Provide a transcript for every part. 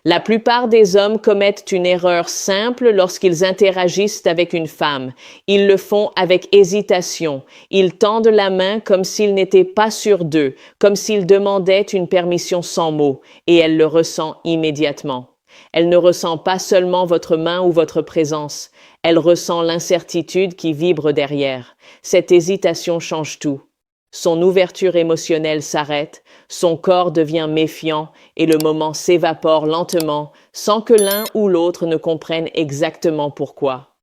La plupart des hommes commettent une erreur simple lorsqu'ils interagissent avec une femme. Ils le font avec hésitation. Ils tendent la main comme s'ils n'étaient pas sûrs d'eux, comme s'ils demandaient une permission sans mots, et elle le ressent immédiatement. Elle ne ressent pas seulement votre main ou votre présence, elle ressent l'incertitude qui vibre derrière. Cette hésitation change tout. Son ouverture émotionnelle s'arrête, son corps devient méfiant et le moment s'évapore lentement sans que l'un ou l'autre ne comprenne exactement pourquoi.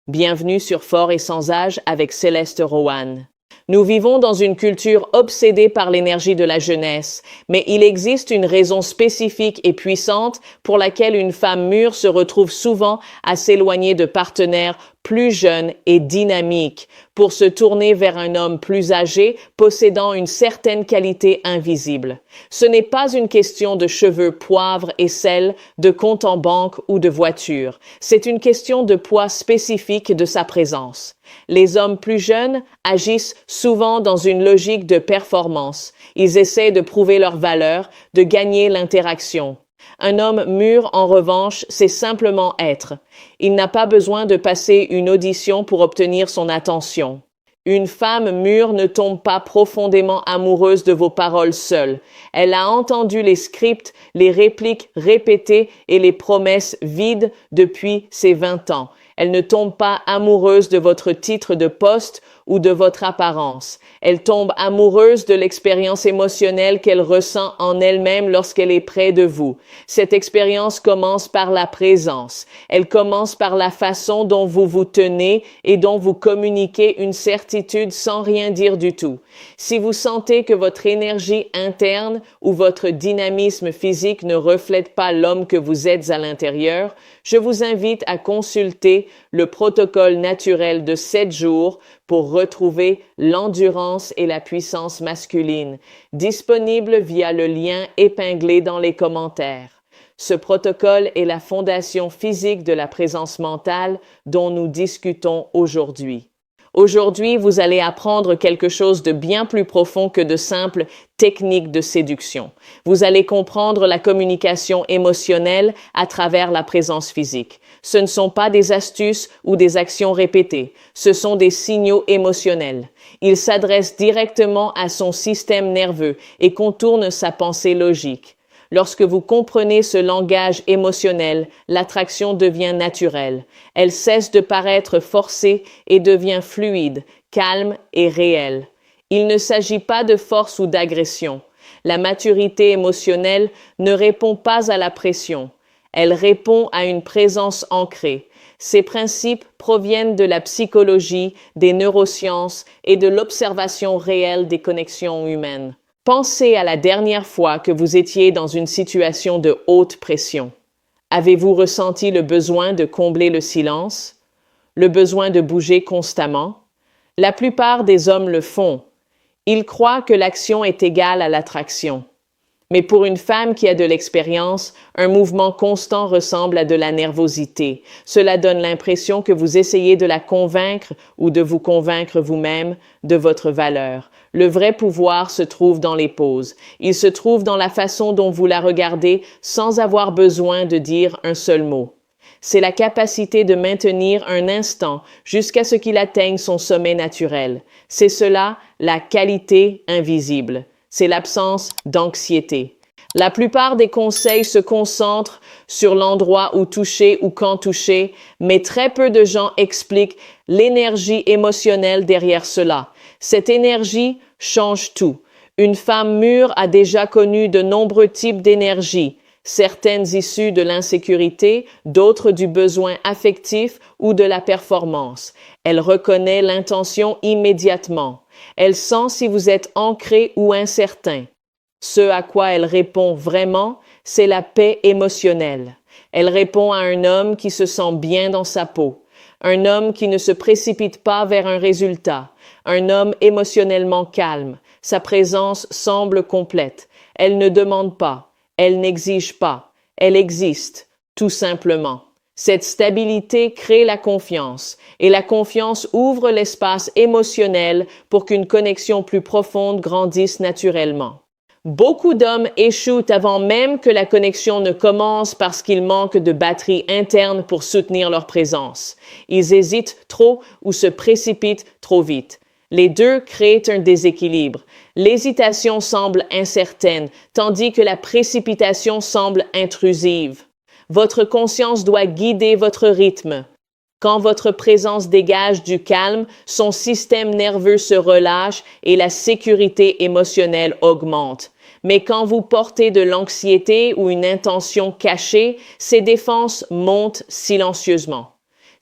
Bienvenue sur Fort et sans âge avec Céleste Rowan. Nous vivons dans une culture obsédée par l'énergie de la jeunesse, mais il existe une raison spécifique et puissante pour laquelle une femme mûre se retrouve souvent à s'éloigner de partenaires plus jeunes et dynamiques, pour se tourner vers un homme plus âgé, possédant une certaine qualité invisible. Ce n'est pas une question de cheveux poivre et sel, de compte en banque ou de voiture. C'est une question de poids spécifique de sa présence. Les hommes plus jeunes agissent souvent dans une logique de performance. Ils essaient de prouver leur valeur, de gagner l'interaction. Un homme mûr, en revanche, c'est simplement être. Il n'a pas besoin de passer une audition pour obtenir son attention. Une femme mûre ne tombe pas profondément amoureuse de vos paroles seules. Elle a entendu les scripts, les répliques répétées et les promesses vides depuis ses 20 ans. Elle ne tombe pas amoureuse de votre titre de poste ou de votre apparence. Elle tombe amoureuse de l'expérience émotionnelle qu'elle ressent en elle-même lorsqu'elle est près de vous. Cette expérience commence par la présence. Elle commence par la façon dont vous vous tenez et dont vous communiquez une certitude sans rien dire du tout. Si vous sentez que votre énergie interne ou votre dynamisme physique ne reflète pas l'homme que vous êtes à l'intérieur, je vous invite à consulter le protocole naturel de 7 jours pour retrouver l'endurance et la puissance masculine, disponible via le lien épinglé dans les commentaires. Ce protocole est la fondation physique de la présence mentale dont nous discutons aujourd'hui. Aujourd'hui, vous allez apprendre quelque chose de bien plus profond que de simples techniques de séduction. Vous allez comprendre la communication émotionnelle à travers la présence physique. Ce ne sont pas des astuces ou des actions répétées, ce sont des signaux émotionnels. Ils s'adressent directement à son système nerveux et contournent sa pensée logique. Lorsque vous comprenez ce langage émotionnel, l'attraction devient naturelle. Elle cesse de paraître forcée et devient fluide, calme et réelle. Il ne s'agit pas de force ou d'agression. La maturité émotionnelle ne répond pas à la pression. Elle répond à une présence ancrée. Ces principes proviennent de la psychologie, des neurosciences et de l'observation réelle des connexions humaines. Pensez à la dernière fois que vous étiez dans une situation de haute pression. Avez-vous ressenti le besoin de combler le silence? Le besoin de bouger constamment? La plupart des hommes le font. Ils croient que l'action est égale à l'attraction. Mais pour une femme qui a de l'expérience, un mouvement constant ressemble à de la nervosité. Cela donne l'impression que vous essayez de la convaincre ou de vous convaincre vous-même de votre valeur. Le vrai pouvoir se trouve dans les pauses. Il se trouve dans la façon dont vous la regardez sans avoir besoin de dire un seul mot. C'est la capacité de maintenir un instant jusqu'à ce qu'il atteigne son sommet naturel. C'est cela, la qualité invisible. C'est l'absence d'anxiété. La plupart des conseils se concentrent sur l'endroit où toucher ou quand toucher, mais très peu de gens expliquent l'énergie émotionnelle derrière cela. Cette énergie change tout. Une femme mûre a déjà connu de nombreux types d'énergie, certaines issues de l'insécurité, d'autres du besoin affectif ou de la performance. Elle reconnaît l'intention immédiatement. Elle sent si vous êtes ancré ou incertain. Ce à quoi elle répond vraiment, c'est la paix émotionnelle. Elle répond à un homme qui se sent bien dans sa peau, un homme qui ne se précipite pas vers un résultat, un homme émotionnellement calme. Sa présence semble complète. Elle ne demande pas, elle n'exige pas, elle existe, tout simplement. Cette stabilité crée la confiance, et la confiance ouvre l'espace émotionnel pour qu'une connexion plus profonde grandisse naturellement. Beaucoup d'hommes échouent avant même que la connexion ne commence parce qu'ils manquent de batterie interne pour soutenir leur présence. Ils hésitent trop ou se précipitent trop vite. Les deux créent un déséquilibre. L'hésitation semble incertaine, tandis que la précipitation semble intrusive. Votre conscience doit guider votre rythme. Quand votre présence dégage du calme, son système nerveux se relâche et la sécurité émotionnelle augmente. Mais quand vous portez de l'anxiété ou une intention cachée, ces défenses montent silencieusement.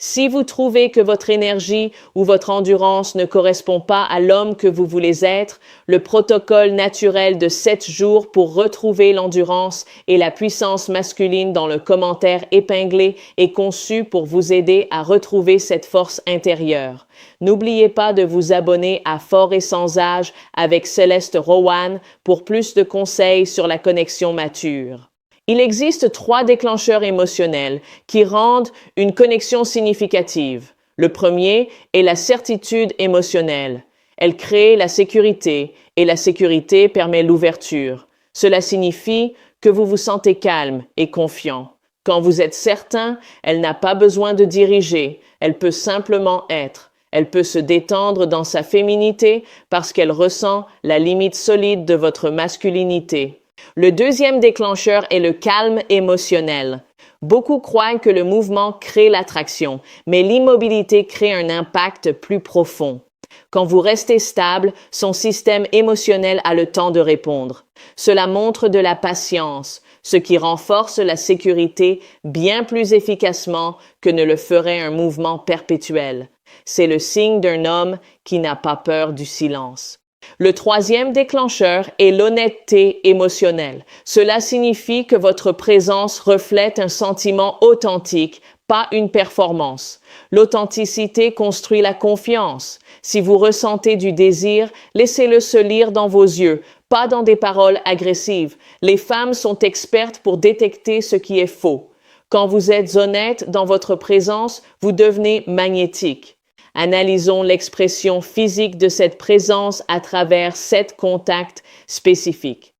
Si vous trouvez que votre énergie ou votre endurance ne correspond pas à l'homme que vous voulez être, le protocole naturel de 7 jours pour retrouver l'endurance et la puissance masculine dans le commentaire épinglé est conçu pour vous aider à retrouver cette force intérieure. N'oubliez pas de vous abonner à Fort et Sans Âge avec Céleste Rowan pour plus de conseils sur la connexion mature. Il existe 3 déclencheurs émotionnels qui rendent une connexion significative. Le premier est la certitude émotionnelle. Elle crée la sécurité et la sécurité permet l'ouverture. Cela signifie que vous vous sentez calme et confiant. Quand vous êtes certain, elle n'a pas besoin de diriger, elle peut simplement être. Elle peut se détendre dans sa féminité parce qu'elle ressent la limite solide de votre masculinité. Le deuxième déclencheur est le calme émotionnel. Beaucoup croient que le mouvement crée l'attraction, mais l'immobilité crée un impact plus profond. Quand vous restez stable, son système émotionnel a le temps de répondre. Cela montre de la patience, ce qui renforce la sécurité bien plus efficacement que ne le ferait un mouvement perpétuel. C'est le signe d'un homme qui n'a pas peur du silence. Le troisième déclencheur est l'honnêteté émotionnelle. Cela signifie que votre présence reflète un sentiment authentique, pas une performance. L'authenticité construit la confiance. Si vous ressentez du désir, laissez-le se lire dans vos yeux, pas dans des paroles agressives. Les femmes sont expertes pour détecter ce qui est faux. Quand vous êtes honnête dans votre présence, vous devenez magnétique. Analysons l'expression physique de cette présence à travers 7 contacts spécifiques.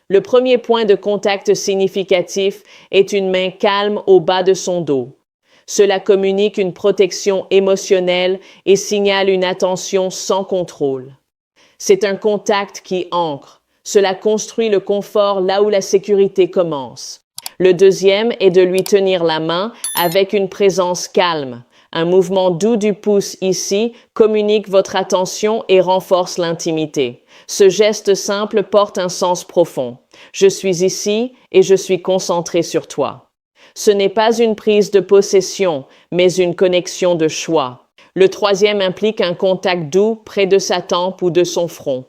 Le premier point de contact significatif est une main calme au bas de son dos. Cela communique une protection émotionnelle et signale une attention sans contrôle. C'est un contact qui ancre. Cela construit le confort là où la sécurité commence. Le deuxième est de lui tenir la main avec une présence calme. Un mouvement doux du pouce ici communique votre attention et renforce l'intimité. Ce geste simple porte un sens profond. Je suis ici et je suis concentré sur toi. Ce n'est pas une prise de possession, mais une connexion de choix. Le troisième implique un contact doux près de sa tempe ou de son front.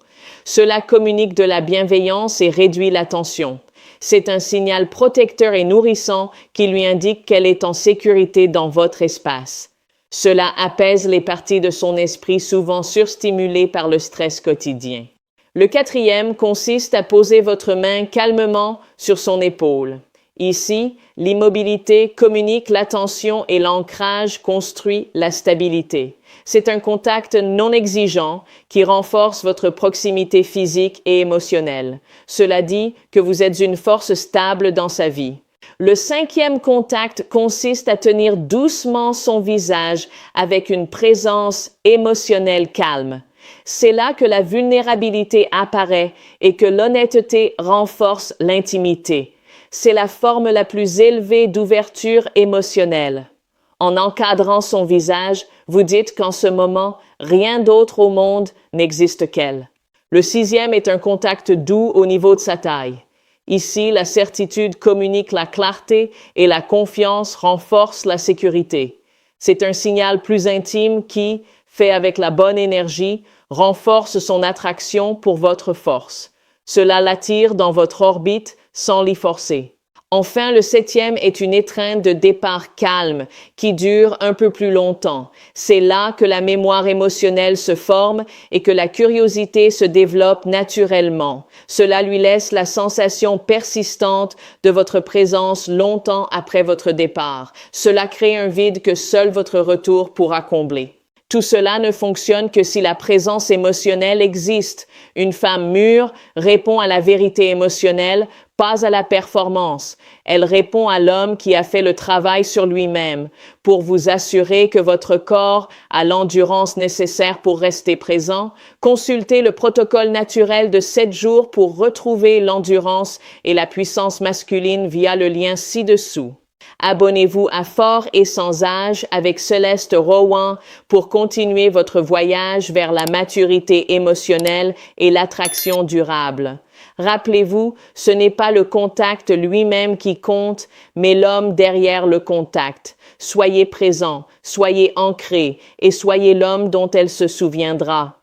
Cela communique de la bienveillance et réduit la tension. C'est un signal protecteur et nourrissant qui lui indique qu'elle est en sécurité dans votre espace. Cela apaise les parties de son esprit souvent surstimulées par le stress quotidien. Le quatrième consiste à poser votre main calmement sur son épaule. Ici, l'immobilité communique l'attention et l'ancrage construit la stabilité. C'est un contact non exigeant qui renforce votre proximité physique et émotionnelle. Cela dit que vous êtes une force stable dans sa vie. Le cinquième contact consiste à tenir doucement son visage avec une présence émotionnelle calme. C'est là que la vulnérabilité apparaît et que l'honnêteté renforce l'intimité. C'est la forme la plus élevée d'ouverture émotionnelle. En encadrant son visage, vous dites qu'en ce moment, rien d'autre au monde n'existe qu'elle. Le sixième est un contact doux au niveau de sa taille. Ici, la certitude communique la clarté et la confiance renforce la sécurité. C'est un signal plus intime qui, fait avec la bonne énergie, renforce son attraction pour votre force. Cela l'attire dans votre orbite sans l'y forcer. Enfin, le septième est une étreinte de départ calme qui dure un peu plus longtemps. C'est là que la mémoire émotionnelle se forme et que la curiosité se développe naturellement. Cela lui laisse la sensation persistante de votre présence longtemps après votre départ. Cela crée un vide que seul votre retour pourra combler. Tout cela ne fonctionne que si la présence émotionnelle existe. Une femme mûre répond à la vérité émotionnelle, pas à la performance. Elle répond à l'homme qui a fait le travail sur lui-même pour vous assurer que votre corps a l'endurance nécessaire pour rester présent. Consultez le protocole naturel de 7 jours pour retrouver l'endurance et la puissance masculine via le lien ci-dessous. Abonnez-vous à Fort et Sans Âge avec Céleste Rowan pour continuer votre voyage vers la maturité émotionnelle et l'attraction durable. Rappelez-vous, ce n'est pas le contact lui-même qui compte, mais l'homme derrière le contact. Soyez présent, soyez ancré et soyez l'homme dont elle se souviendra.